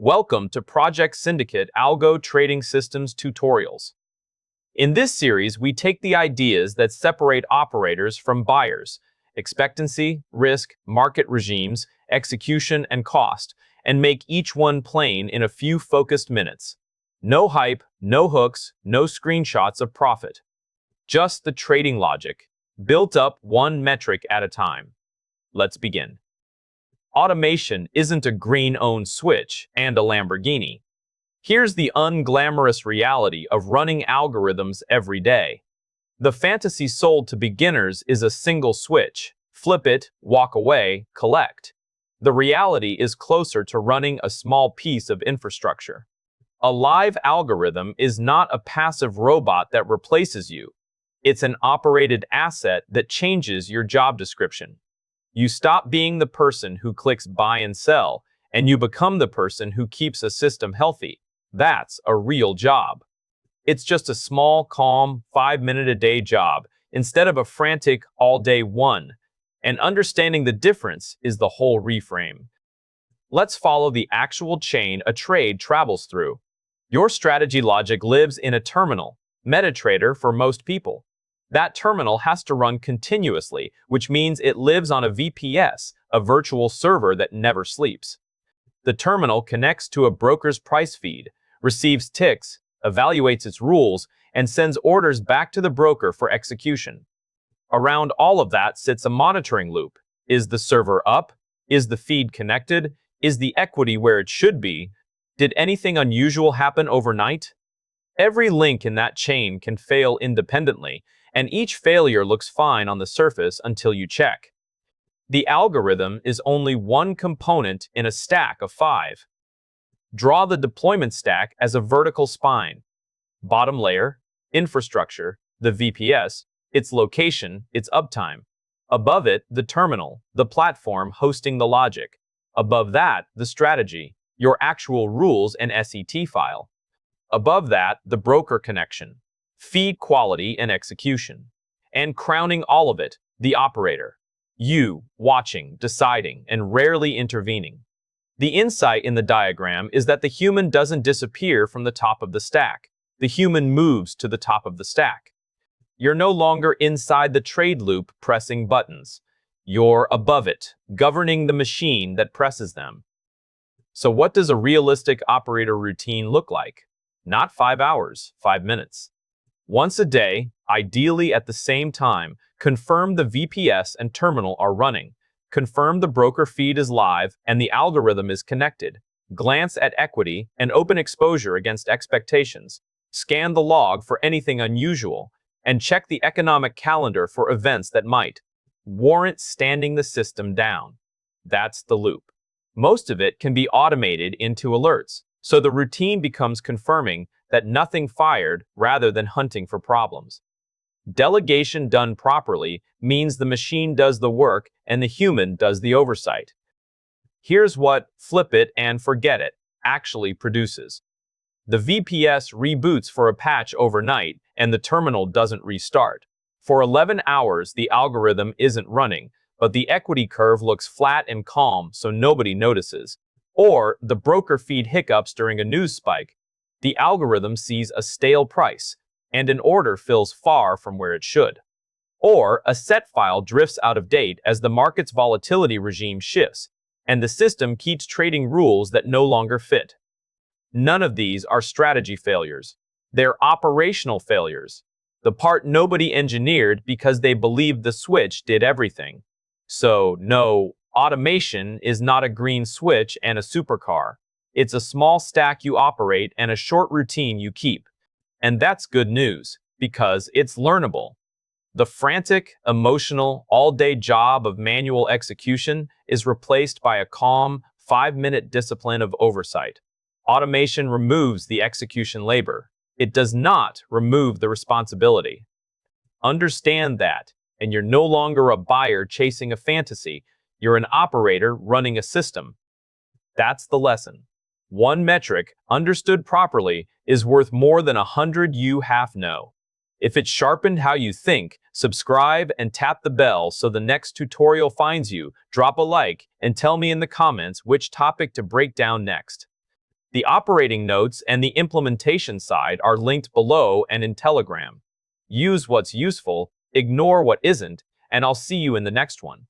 Welcome to ProjectSyndicate Algo Trading Systems tutorials. In this series, we take the ideas that separate operators from buyers, expectancy, risk, market regimes, execution, and cost, and make each one plain in a few focused minutes. No hype, no hooks, no screenshots of profit. Just the trading logic, built up one metric at a time. Let's begin. Automation isn't a green-owned switch and a Lamborghini. Here's the unglamorous reality of running algorithms every day. The fantasy sold to beginners is a single switch. Flip it, walk away, collect. The reality is closer to running a small piece of infrastructure. A live algorithm is not a passive robot that replaces you. It's an operated asset that changes your job description. You stop being the person who clicks buy and sell, and you become the person who keeps a system healthy. That's a real job. It's just a small, calm, 5-minute-a-day job instead of a frantic, all-day one. And understanding the difference is the whole reframe. Let's follow the actual chain a trade travels through. Your strategy logic lives in a terminal, MetaTrader for most people. That terminal has to run continuously, which means it lives on a VPS, a virtual server that never sleeps. The terminal connects to a broker's price feed, receives ticks, evaluates its rules, and sends orders back to the broker for execution. Around all of that sits a monitoring loop. Is the server up? Is the feed connected? Is the equity where it should be? Did anything unusual happen overnight? Every link in that chain can fail independently, and each failure looks fine on the surface until you check. The algorithm is only one component in a stack of 5. Draw the deployment stack as a vertical spine. Bottom layer, infrastructure, the VPS, its location, its uptime. Above it, the terminal, the platform hosting the logic. Above that, the strategy, your actual rules and SET file. Above that, the broker connection, feed quality and execution. And crowning all of it, the operator. You, watching, deciding, and rarely intervening. The insight in the diagram is that the human doesn't disappear from the top of the stack. The human moves to the top of the stack. You're no longer inside the trade loop pressing buttons. You're above it, governing the machine that presses them. So what does a realistic operator routine look like? Not 5 hours, 5 minutes. Once a day, ideally at the same time, confirm the VPS and terminal are running. Confirm the broker feed is live and the algorithm is connected. Glance at equity and open exposure against expectations. Scan the log for anything unusual. And check the economic calendar for events that might warrant standing the system down. That's the loop. Most of it can be automated into alerts, so the routine becomes confirming that nothing fired rather than hunting for problems. Delegation done properly means the machine does the work and the human does the oversight. Here's what flip it and forget it actually produces. The VPS reboots for a patch overnight and the terminal doesn't restart. For 11 hours, the algorithm isn't running, but the equity curve looks flat and calm so nobody notices. Or the broker feed hiccups during a news spike. The algorithm sees a stale price, and an order fills far from where it should. Or a set file drifts out of date as the market's volatility regime shifts, and the system keeps trading rules that no longer fit. None of these are strategy failures. They're operational failures. The part nobody engineered because they believed the switch did everything. So, no, automation is not a green switch and a supercar. It's a small stack you operate and a short routine you keep. And that's good news, because it's learnable. The frantic, emotional, all-day job of manual execution is replaced by a calm, 5-minute discipline of oversight. Automation removes the execution labor. It does not remove the responsibility. Understand that, and you're no longer a buyer chasing a fantasy. You're an operator running a system. That's the lesson. One metric, understood properly, is worth more than 100 you half know. If it sharpened how you think, subscribe and tap the bell so the next tutorial finds you. Drop a like and tell me in the comments which topic to break down next. The operating notes and the implementation side are linked below and in Telegram. Use what's useful, ignore what isn't, and I'll see you in the next one.